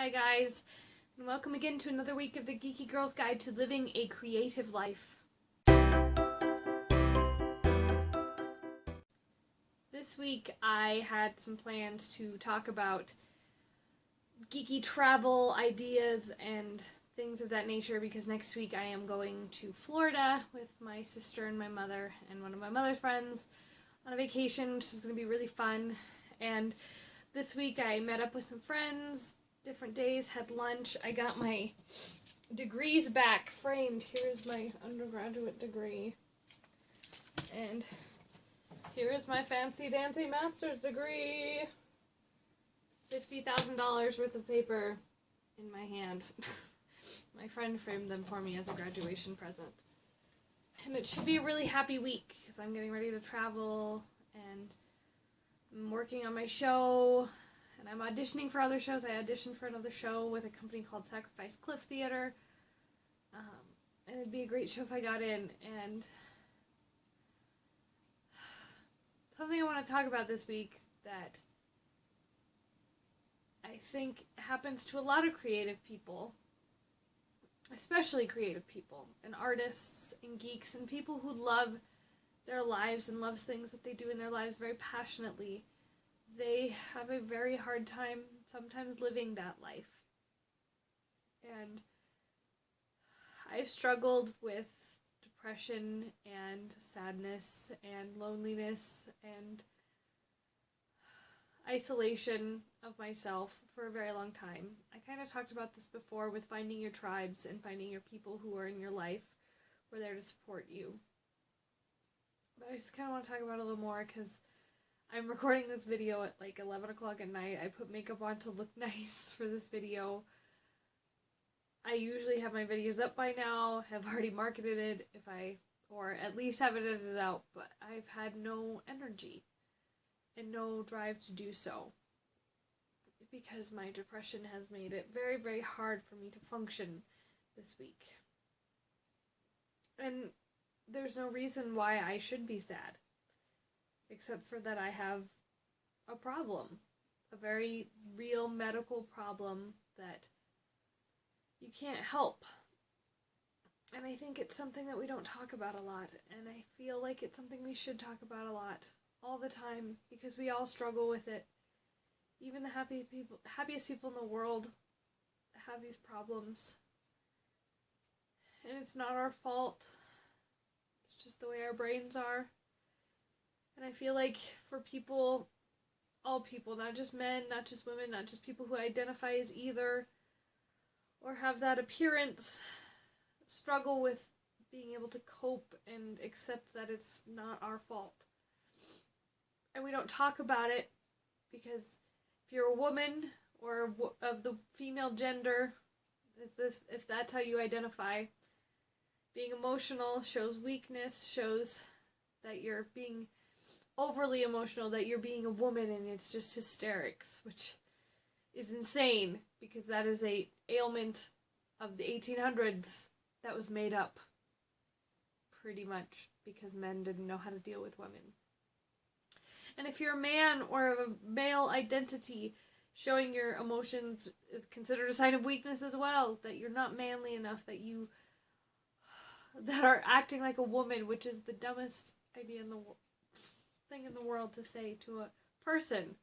Hi guys, and welcome again to another week of the Geeky Girl's Guide to Living a Creative Life. This week I had some plans to talk about geeky travel ideas and things of that nature because next week I am going to Florida with my sister and my mother and one of my mother's friends on a vacation, which is going to be really fun. And this week I met up with some friends, different days, had lunch. I got my degrees back framed. Here's my undergraduate degree. And here is my fancy dancy master's degree. $50,000 worth of paper in my hand. My friend framed them for me as a graduation present. And it should be a really happy week because I'm getting ready to travel and I'm working on my show. And I'm auditioning for other shows. I auditioned for another show with a company called Sacrifice Cliff Theater. And it'd be a great show if I got in. And something I want to talk about this week that I think happens to a lot of creative people, especially creative people and artists and geeks and people who love their lives and loves things that they do in their lives very passionately. They have a very hard time sometimes living that life. And I've struggled with depression and sadness and loneliness and isolation of myself for a very long time. I kind of talked about this before with finding your tribes and finding your people who are in your life who are there to support you. But I just kind of want to talk about it a little more because I'm recording this video at like 11 o'clock at night. I put makeup on to look nice for this video. I usually have my videos up by now, have already marketed it or at least have it edited out, but I've had no energy and no drive to do so because my depression has made it very, very hard for me to function this week. And there's no reason why I should be sad, except for that I have a problem, a very real medical problem that you can't help. And I think it's something that we don't talk about a lot, and I feel like it's something we should talk about a lot, all the time, because we all struggle with it. Even the happiest people in the world have these problems. And it's not our fault. It's just the way our brains are. And I feel like for people, all people, not just men, not just women, not just people who identify as either, or have that appearance, struggle with being able to cope and accept that it's not our fault. And we don't talk about it because if you're a woman or of the female gender, if that's how you identify, being emotional shows weakness, shows that you're being overly emotional, that you're being a woman, and it's just hysterics, which is insane because that is a ailment of the 1800s that was made up pretty much because men didn't know how to deal with women. And if you're a man or of a male identity, showing your emotions is considered a sign of weakness as well, that you're not manly enough, that are acting like a woman, which is the dumbest idea thing in the world to say to a person,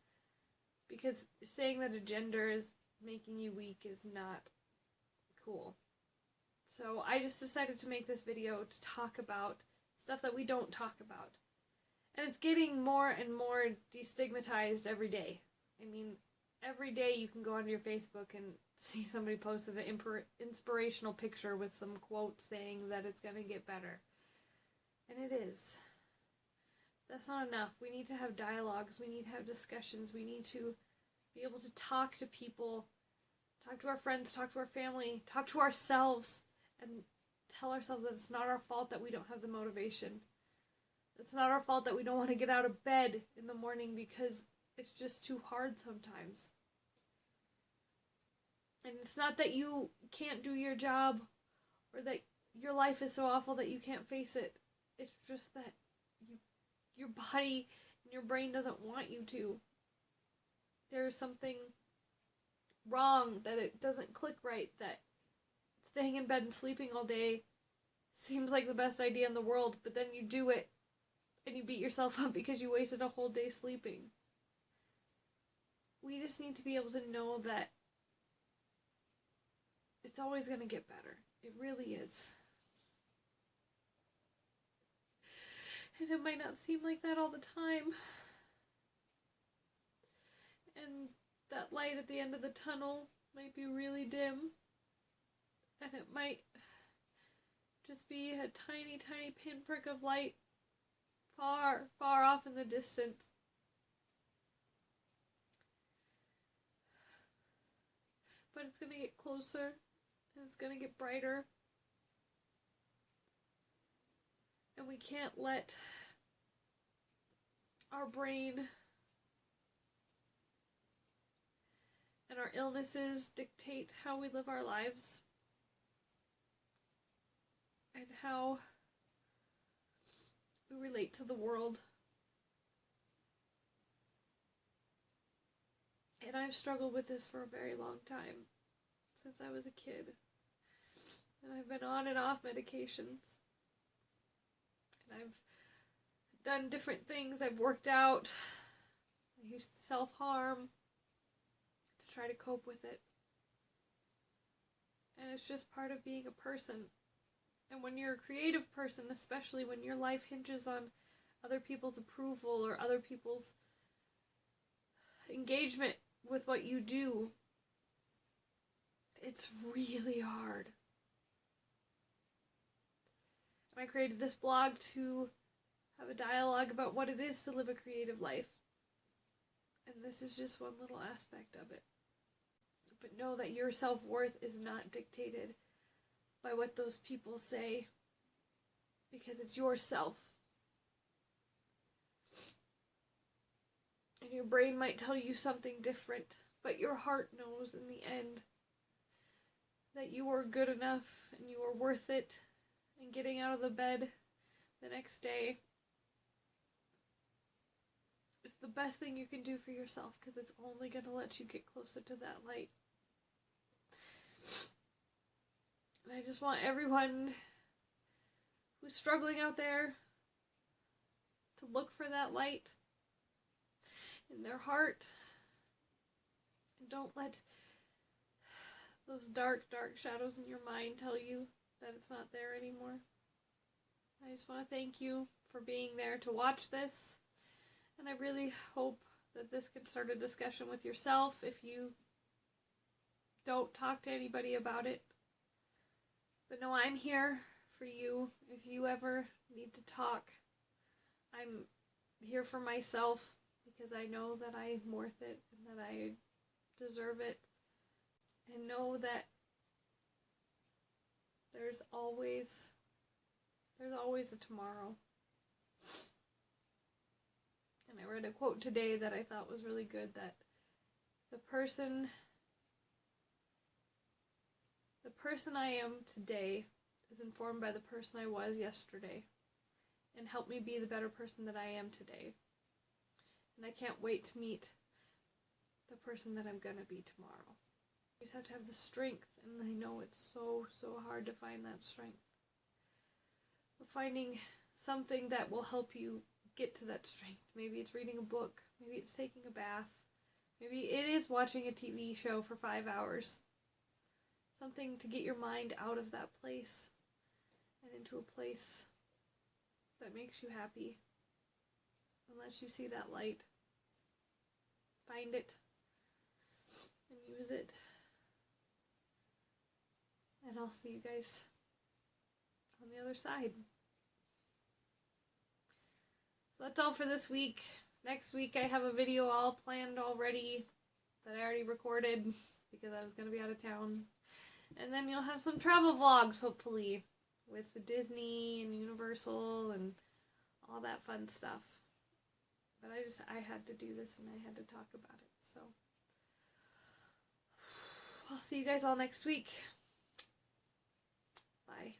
because saying that a gender is making you weak is not cool. So I just decided to make this video to talk about stuff that we don't talk about. And it's getting more and more destigmatized every day. I mean, every day you can go onto your Facebook and see somebody posted an inspirational picture with some quote saying that it's going to get better. And it is. That's not enough. We need to have dialogues. We need to have discussions. We need to be able to talk to people, talk to our friends, talk to our family, talk to ourselves, and tell ourselves that it's not our fault that we don't have the motivation. It's not our fault that we don't want to get out of bed in the morning because it's just too hard sometimes. And it's not that you can't do your job or that your life is so awful that you can't face it. It's just that your body and your brain doesn't want you to. There's something wrong, that it doesn't click right, that staying in bed and sleeping all day seems like the best idea in the world, but then you do it and you beat yourself up because you wasted a whole day sleeping. We just need to be able to know that it's always going to get better. It really is. And it might not seem like that all the time. And that light at the end of the tunnel might be really dim. And it might just be a tiny, tiny pinprick of light far, far off in the distance. But it's going to get closer, and it's going to get brighter. And we can't let our brain and our illnesses dictate how we live our lives and how we relate to the world. And I've struggled with this for a very long time, since I was a kid. And I've been on and off medications. And I've done different things. I've worked out. I used to self-harm to try to cope with it. And it's just part of being a person. And when you're a creative person, especially when your life hinges on other people's approval or other people's engagement with what you do, it's really hard. And I created this blog to have a dialogue about what it is to live a creative life. And this is just one little aspect of it. But know that your self-worth is not dictated by what those people say, because it's yourself. And your brain might tell you something different, but your heart knows in the end that you are good enough and you are worth it. And getting out of the bed the next day is the best thing you can do for yourself, because it's only going to let you get closer to that light. And I just want everyone who's struggling out there to look for that light in their heart. And don't let those dark, dark shadows in your mind tell you that it's not there anymore. I just want to thank you for being there to watch this. And I really hope that this can start a discussion with yourself if you don't talk to anybody about it. But no, I'm here for you if you ever need to talk. I'm here for myself because I know that I'm worth it and that I deserve it. And know that there's always a tomorrow. And I read a quote today that I thought was really good, that the person I am today is informed by the person I was yesterday, and helped me be the better person that I am today. And I can't wait to meet the person that I'm gonna be tomorrow. You just have to have the strength, and I know it's so, so hard to find that strength. But finding something that will help you get to that strength. Maybe it's reading a book, maybe it's taking a bath, maybe it is watching a TV show for 5 hours. Something to get your mind out of that place and into a place that makes you happy and lets you see that light. Find it and use it. And I'll see you guys on the other side. So that's all for this week. Next week I have a video all planned already that I already recorded because I was going to be out of town. And then you'll have some travel vlogs, hopefully, with Disney and Universal and all that fun stuff. But I had to do this and I had to talk about it. So I'll see you guys all next week. Bye.